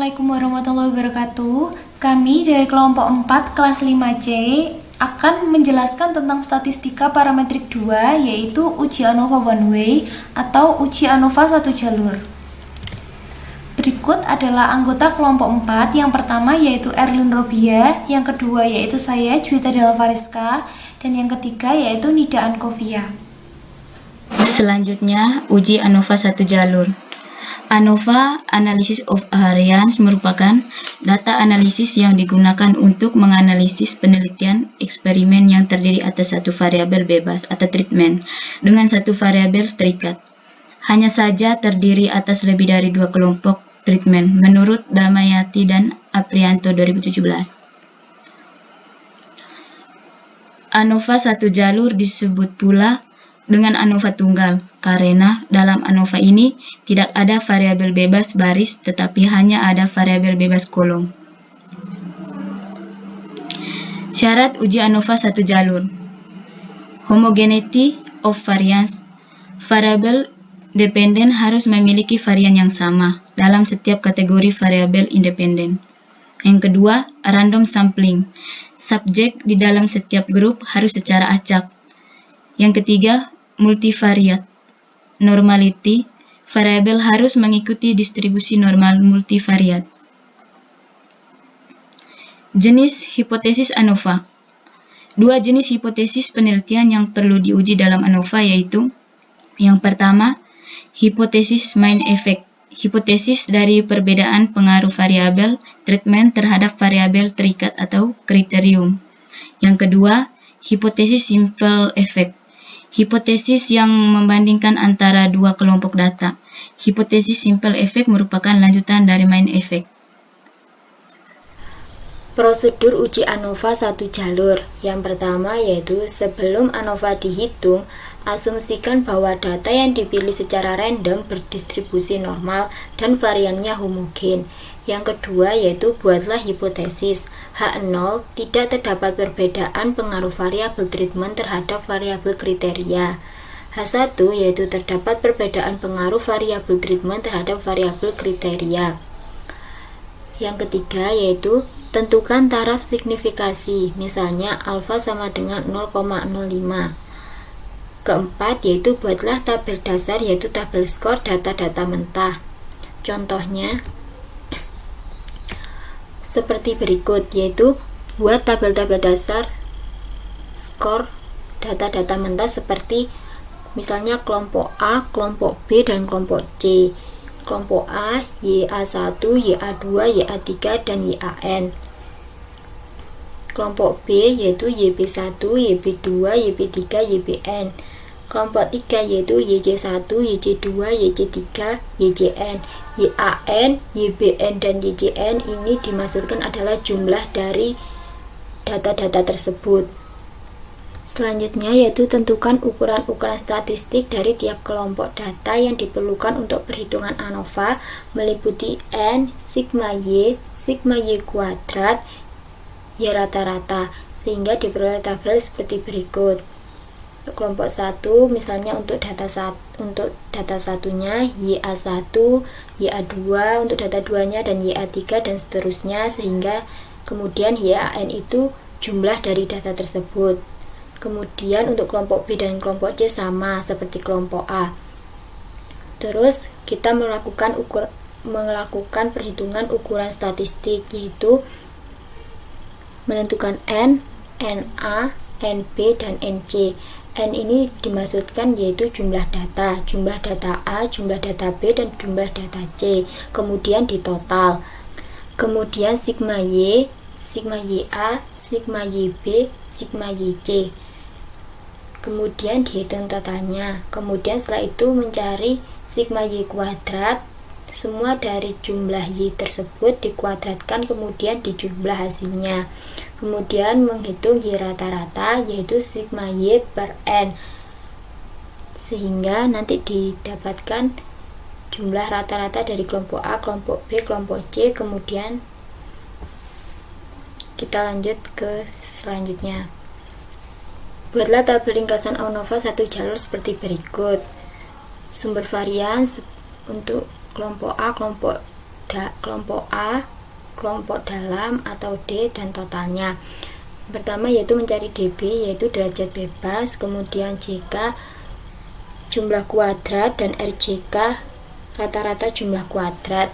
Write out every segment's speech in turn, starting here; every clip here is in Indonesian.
Assalamualaikum warahmatullahi wabarakatuh. Kami dari kelompok 4 kelas 5C akan menjelaskan tentang statistika parametrik 2, yaitu uji ANOVA one way atau uji ANOVA satu jalur. Berikut adalah anggota kelompok 4. Yang pertama yaitu Erlin Robia, yang kedua yaitu saya Juwita Delvariska, dan yang ketiga yaitu Nida Ankovia. Selanjutnya, uji ANOVA satu jalur. ANOVA Analysis of Variance merupakan data analisis yang digunakan untuk menganalisis penelitian eksperimen yang terdiri atas satu variabel bebas atau treatment dengan satu variabel terikat. Hanya saja terdiri atas lebih dari dua kelompok treatment menurut Damayati dan Aprianto 2017. ANOVA satu jalur disebut pula dengan ANOVA tunggal, karena dalam ANOVA ini tidak ada variabel bebas baris tetapi hanya ada variabel bebas kolom. Syarat uji ANOVA satu jalur. Homogeneity of variance. Variabel dependen harus memiliki varian yang sama dalam setiap kategori variabel independen. Yang kedua, random sampling. Subjek di dalam setiap grup harus secara acak. Yang ketiga, multivariat. Normality, variabel harus mengikuti distribusi normal multivariat. Jenis hipotesis ANOVA. Dua jenis hipotesis penelitian yang perlu diuji dalam ANOVA yaitu: yang pertama, hipotesis main effect. Hipotesis dari perbedaan pengaruh variabel treatment terhadap variabel terikat atau kriterium. Yang kedua, hipotesis simple effect. Hipotesis yang membandingkan antara dua kelompok data. Hipotesis simple effect merupakan lanjutan dari main effect. Prosedur uji ANOVA satu jalur. Yang pertama yaitu sebelum ANOVA dihitung, asumsikan bahwa data yang dipilih secara random berdistribusi normal dan variannya homogen. Yang kedua yaitu buatlah hipotesis. H0 tidak terdapat perbedaan pengaruh variabel treatment terhadap variabel kriteria. H1 yaitu terdapat perbedaan pengaruh variabel treatment terhadap variabel kriteria. Yang ketiga yaitu tentukan taraf signifikasi, misalnya alfa sama dengan 0,05. Keempat yaitu buatlah tabel dasar yaitu tabel skor data-data mentah. Contohnya seperti berikut, yaitu buat tabel-tabel dasar skor data-data mentah seperti misalnya kelompok A, kelompok B, dan kelompok C. Kelompok A, YA1, YA2, YA3, dan YAN. Kelompok B yaitu YB1, YB2, YB3, YBN. Kelompok 3 yaitu YC1, YC2, YC3, YCN. YAN, YBN, dan YCN ini dimaksudkan adalah jumlah dari data-data tersebut. Selanjutnya yaitu tentukan ukuran-ukuran statistik dari tiap kelompok data yang diperlukan untuk perhitungan ANOVA meliputi N, sigma Y kuadrat, Y rata-rata, sehingga diperoleh tabel seperti berikut. Untuk kelompok 1 misalnya untuk data satunya YA1, YA2 untuk data 2-nya, dan YA3 dan seterusnya, sehingga kemudian YAN itu jumlah dari data tersebut. Kemudian untuk kelompok B dan kelompok C sama seperti kelompok A. Terus kita melakukan perhitungan ukuran statistik, yaitu menentukan N, NA, NB, dan NC. N ini dimaksudkan yaitu jumlah data A, jumlah data B, dan jumlah data C, kemudian ditotal. Kemudian sigma Y, sigma YA, sigma YB, sigma YC, kemudian dihitung totalnya. Kemudian setelah itu mencari sigma Y kuadrat, semua dari jumlah Y tersebut dikuadratkan kemudian dijumlah hasilnya. Kemudian menghitung Y rata-rata yaitu sigma Y per N, sehingga nanti didapatkan jumlah rata-rata dari kelompok A, kelompok B, kelompok C. Kemudian kita lanjut ke selanjutnya. Buatlah tabel ringkasan ANOVA satu jalur seperti berikut. Sumber varian untuk kelompok A, kelompok kelompok A, kelompok dalam atau D, dan totalnya. Pertama yaitu mencari DB, yaitu derajat bebas, kemudian JK jumlah kuadrat, dan RJK rata-rata jumlah kuadrat.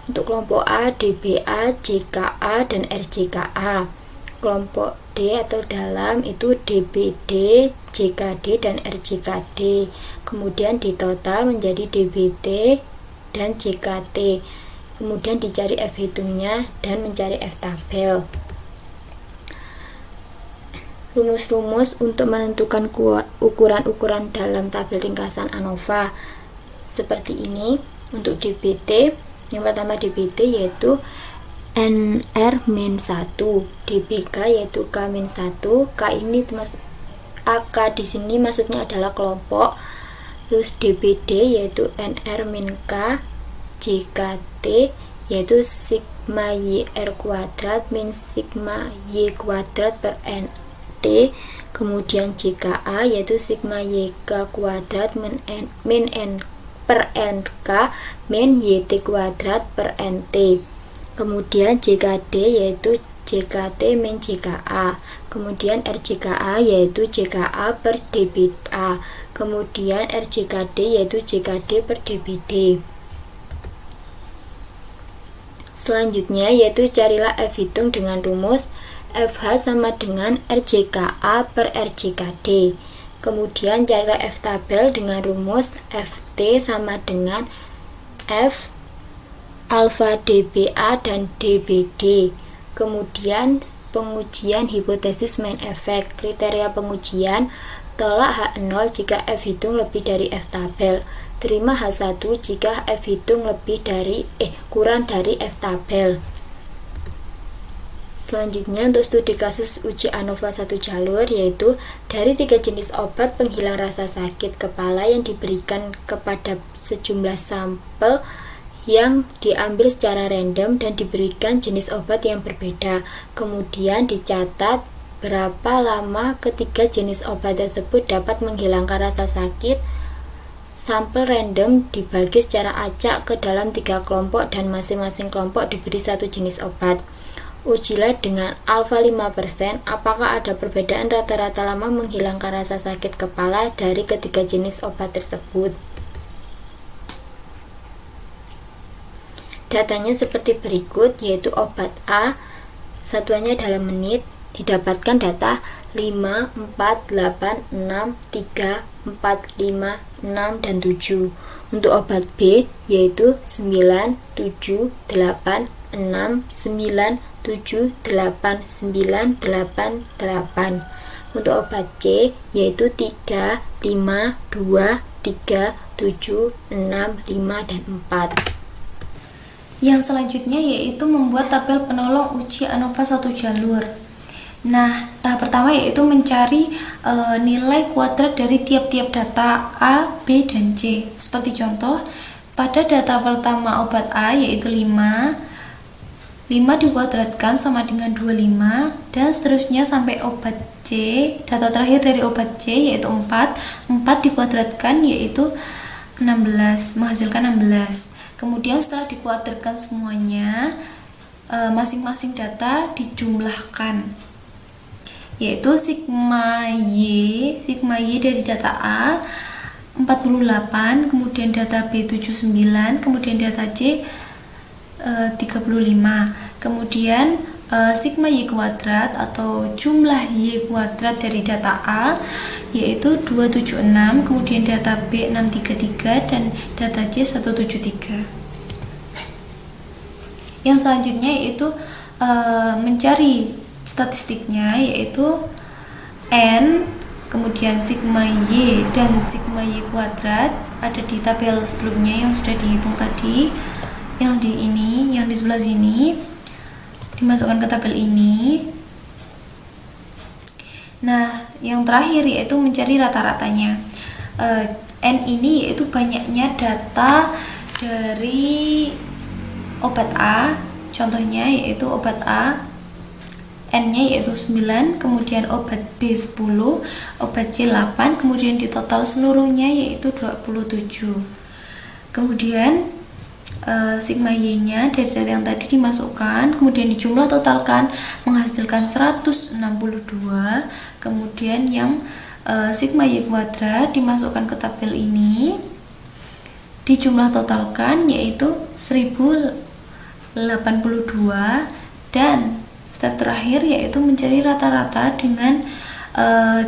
Untuk kelompok A, DBA, JKA, dan RJKA. Kelompok D atau dalam itu DBD, JKD, dan RJKD. Kemudian ditotal menjadi DBT dan JKT. Kemudian dicari F hitungnya dan mencari F tabel. Rumus-rumus untuk menentukan ukuran-ukuran dalam tabel ringkasan ANOVA seperti ini. Untuk DBT, yang pertama DBT yaitu NR-1, DBK yaitu K-1. K ini AK di sini maksudnya adalah kelompok. Terus DBD yaitu NR-K, JKT yaitu sigma YR kuadrat min sigma Y kuadrat per NT. Kemudian JKA yaitu sigma YK kuadrat min N per NK min YT kuadrat per NT. Kemudian JKD yaitu JKT min JKA. Kemudian RJKA yaitu JKA per DBA. Kemudian RJKD yaitu JKD per DBD. Selanjutnya yaitu carilah F hitung dengan rumus FH sama dengan RJKA per RJKD. Kemudian carilah F tabel dengan rumus FT sama dengan F alfa DBA dan DBD. Kemudian pengujian hipotesis main effect. Kriteria pengujian: tolak H0 jika F hitung lebih dari F tabel. Terima H1 jika F hitung kurang dari F tabel. Selanjutnya untuk studi kasus uji ANOVA satu jalur, yaitu dari 3 jenis obat penghilang rasa sakit kepala yang diberikan kepada sejumlah sampel yang diambil secara random dan diberikan jenis obat yang berbeda. Kemudian dicatat berapa lama ketiga jenis obat tersebut dapat menghilangkan rasa sakit. Sampel random dibagi secara acak ke dalam 3 kelompok dan masing-masing kelompok diberi 1 jenis obat. Ujilah dengan alfa 5% apakah ada perbedaan rata-rata lama menghilangkan rasa sakit kepala dari ketiga jenis obat tersebut. Datanya seperti berikut, yaitu obat A, satuannya dalam menit, didapatkan data 5, 4, 8, 6, 3, 4, 5, 6, dan 7. Untuk obat B, yaitu 9, 7, 8, 6, 9, 7, 8, 9, 8, 8. Untuk obat C, yaitu 3, 5, 2, 3, 7, 6, 5, dan 4. Yang selanjutnya yaitu membuat tabel penolong uji ANOVA satu jalur. Nah, tahap pertama yaitu mencari nilai kuadrat dari tiap-tiap data A, B, dan C. Seperti contoh, pada data pertama obat A yaitu 5 dikuadratkan sama dengan 25, dan seterusnya sampai obat C. Data terakhir dari obat C yaitu 4 dikuadratkan yaitu 16, menghasilkan 16. Kemudian setelah dikuadratkan semuanya, masing-masing data dijumlahkan, yaitu sigma Y dari data A 48, kemudian data B 79, kemudian data C 35. Kemudian sigma Y kuadrat atau jumlah Y kuadrat dari data A yaitu 276, kemudian data B 633, dan data C 173. Yang selanjutnya yaitu mencari statistiknya, yaitu N, kemudian sigma Y dan sigma Y kuadrat ada di tabel sebelumnya yang sudah dihitung tadi. Yang di sebelah sini dimasukkan ke tabel ini. Nah, yang terakhir yaitu mencari rata-ratanya. N ini yaitu banyaknya data dari obat A. Contohnya yaitu obat A, N-nya yaitu 9, kemudian obat B 10, obat C 8, kemudian di total seluruhnya yaitu 27. Kemudian sigma y-nya dari data yang tadi dimasukkan, kemudian dijumlah totalkan menghasilkan 162, kemudian yang sigma y kuadrat dimasukkan ke tabel ini, dijumlah totalkan yaitu 1082, dan step terakhir yaitu mencari rata-rata dengan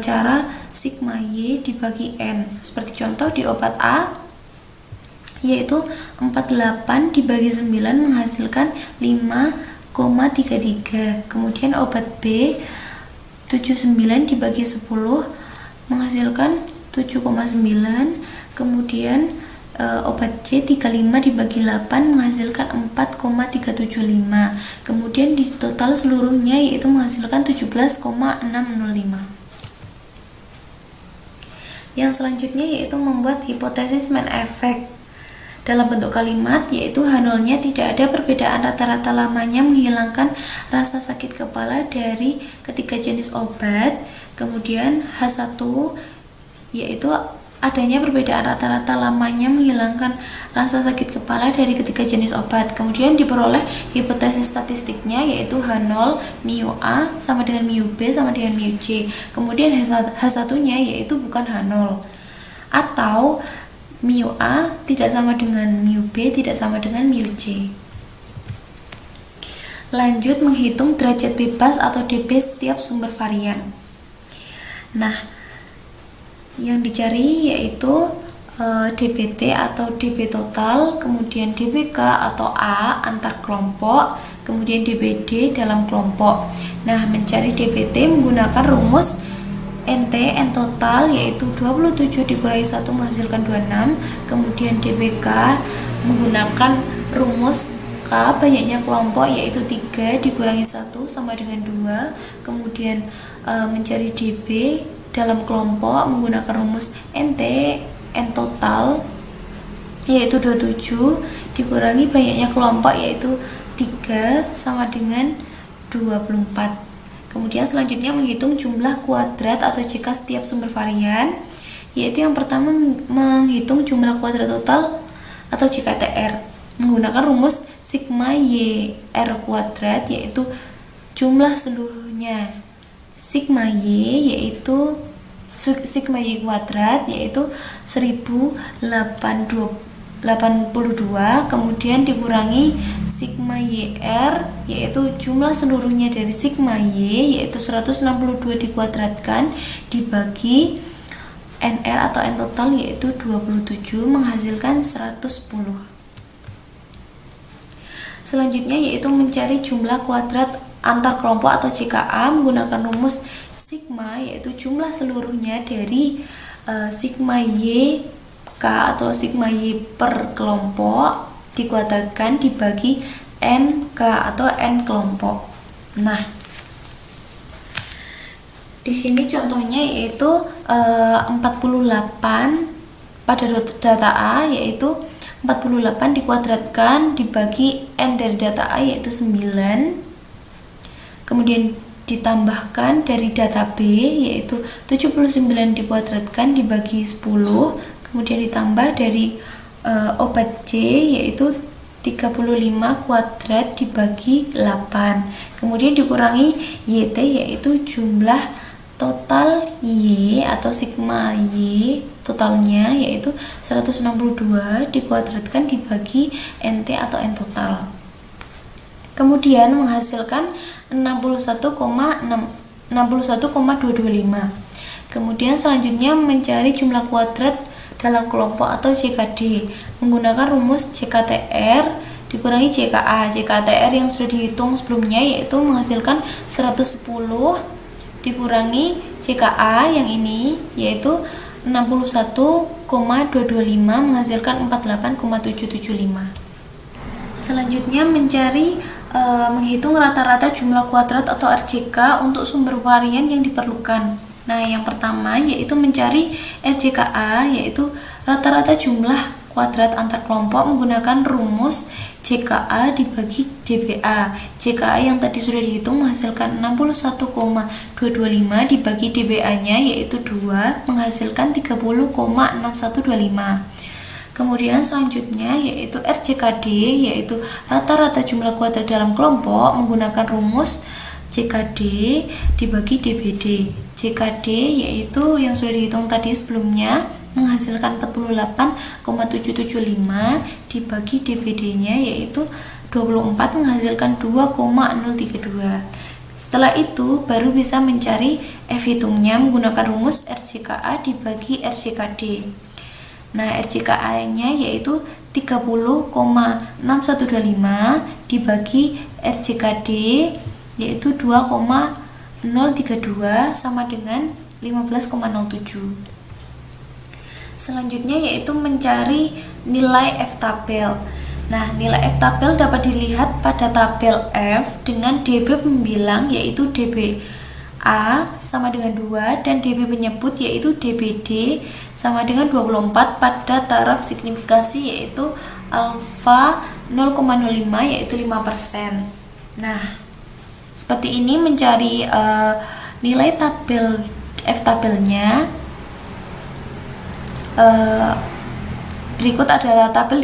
cara sigma y dibagi n. Seperti contoh di obat A yaitu 48 dibagi 9 menghasilkan 5,33. Kemudian obat B 79 dibagi 10 menghasilkan 7,9. Kemudian obat C 35 dibagi 8 menghasilkan 4,375. Kemudian di total seluruhnya yaitu menghasilkan 17,605. Yang selanjutnya yaitu membuat hipotesis main effect dalam bentuk kalimat, yaitu H0-nya tidak ada perbedaan rata-rata lamanya menghilangkan rasa sakit kepala dari ketiga jenis obat. Kemudian H1 yaitu adanya perbedaan rata-rata lamanya menghilangkan rasa sakit kepala dari ketiga jenis obat. Kemudian diperoleh hipotesis statistiknya yaitu H0 mu A sama dengan mu B sama dengan mu C. Kemudian H1-nya yaitu bukan H0, atau mu A tidak sama dengan mu B tidak sama dengan mu C. Lanjut menghitung derajat bebas atau dB setiap sumber varian. Nah, yang dicari yaitu dBT atau dB total, kemudian dBK atau A antar kelompok, kemudian dBD dalam kelompok. Nah, mencari dBT menggunakan rumus n total yaitu 27 dikurangi 1 menghasilkan 26. Kemudian dBK menggunakan rumus K banyaknya kelompok yaitu 3 dikurangi 1 sama dengan 2. Kemudian mencari dB dalam kelompok menggunakan rumus n total yaitu 27 dikurangi banyaknya kelompok yaitu 3 sama dengan 24. Kemudian selanjutnya menghitung jumlah kuadrat atau JK setiap sumber varian, yaitu yang pertama menghitung jumlah kuadrat total atau JKTR menggunakan rumus sigma y r kuadrat yaitu jumlah seluruhnya sigma y yaitu sigma y kuadrat yaitu 1082, kemudian dikurangi sigma yr yaitu jumlah seluruhnya dari sigma y yaitu 162 dikuadratkan dibagi nr atau n total yaitu 27 menghasilkan 110. Selanjutnya yaitu mencari jumlah kuadrat antar kelompok atau JKA menggunakan rumus sigma yaitu jumlah seluruhnya dari sigma y K atau sigma y per kelompok dikuadratkan dibagi n K atau n kelompok. Nah, di sini contohnya yaitu 48 pada data A yaitu 48 dikuadratkan dibagi n dari data A yaitu 9. Kemudian ditambahkan dari data B yaitu 79 dikuadratkan dibagi 10. Kemudian ditambah dari obat C yaitu 35 kuadrat dibagi 8. Kemudian dikurangi YT yaitu jumlah total Y atau sigma Y totalnya yaitu 162 dikuadratkan dibagi NT atau N total. Kemudian menghasilkan 61,225. Kemudian selanjutnya mencari jumlah kuadrat dalam kelompok atau JKD menggunakan rumus JKTR dikurangi JKA. JKTR yang sudah dihitung sebelumnya yaitu menghasilkan 110 dikurangi JKA yang ini yaitu 61,225 menghasilkan 48,775. Selanjutnya mencari menghitung rata-rata jumlah kuadrat atau RJK untuk sumber varian yang diperlukan. Nah, yang pertama yaitu mencari RJKA yaitu rata-rata jumlah kuadrat antar kelompok menggunakan rumus JKA dibagi DBA. JKA yang tadi sudah dihitung menghasilkan 61,225 dibagi DBA-nya yaitu 2 menghasilkan 30,6125. Kemudian selanjutnya yaitu RJKD, yaitu rata-rata jumlah kuadrat dalam kelompok menggunakan rumus JKD dibagi DBD. JKD yaitu yang sudah dihitung tadi sebelumnya menghasilkan 48,775 dibagi DBD-nya yaitu 24 menghasilkan 2,032. Setelah itu baru bisa mencari F hitungnya menggunakan rumus RJKA dibagi RJKD. Nah, RJKA-nya yaitu 30,6125 dibagi RJKD yaitu 2,032 sama dengan 15,07. Selanjutnya yaitu mencari nilai F tabel. Nah, nilai F tabel dapat dilihat pada tabel F dengan DB pembilang yaitu DBA sama dengan 2 dan DB penyebut yaitu DBD sama dengan 24 pada taraf signifikasi yaitu alfa 0,05 yaitu 5%. Nah, seperti ini mencari nilai tabel F tabelnya. Berikut adalah tabel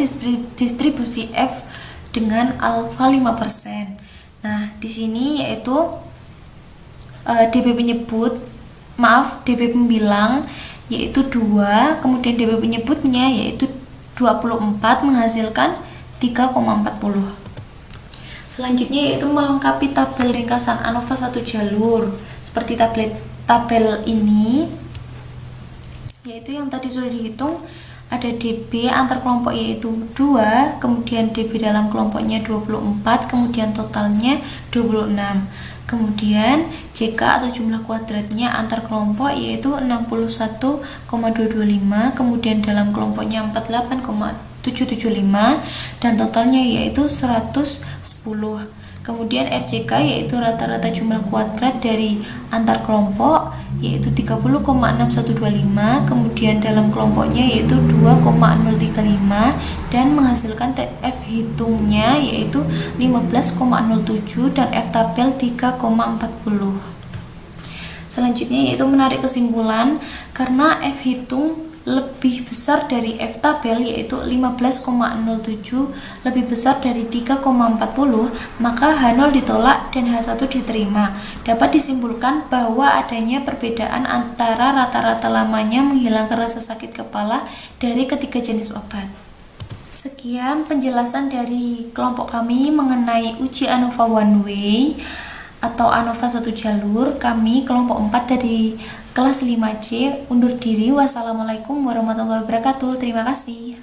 distribusi F dengan alfa 5%. Nah, di sini yaitu DB pembilang yaitu 2, kemudian DB penyebutnya yaitu 24 menghasilkan 3,40. Selanjutnya yaitu melengkapi tabel ringkasan ANOVA satu jalur seperti tabel ini, yaitu yang tadi sudah dihitung ada DB antar kelompok yaitu 2, kemudian DB dalam kelompoknya 24, kemudian totalnya 26. Kemudian JK atau jumlah kuadratnya antar kelompok yaitu 61,225, kemudian dalam kelompoknya 48,775 dan totalnya yaitu 110. Kemudian RJK yaitu rata-rata jumlah kuadrat dari antar kelompok yaitu 30,6125, kemudian dalam kelompoknya yaitu 2,035 dan menghasilkan F hitungnya yaitu 15,07 dan F tabel 3,40. Selanjutnya yaitu menarik kesimpulan karena F hitung lebih besar dari F tabel yaitu 15,07 lebih besar dari 3,40, maka H0 ditolak dan H1 diterima. Dapat disimpulkan bahwa adanya perbedaan antara rata-rata lamanya menghilangkan rasa sakit kepala dari ketiga jenis obat. Sekian penjelasan dari kelompok kami mengenai uji ANOVA one way atau ANOVA satu jalur. Kami kelompok 4 dari kelas 5C undur diri. Wassalamualaikum warahmatullahi wabarakatuh. Terima kasih.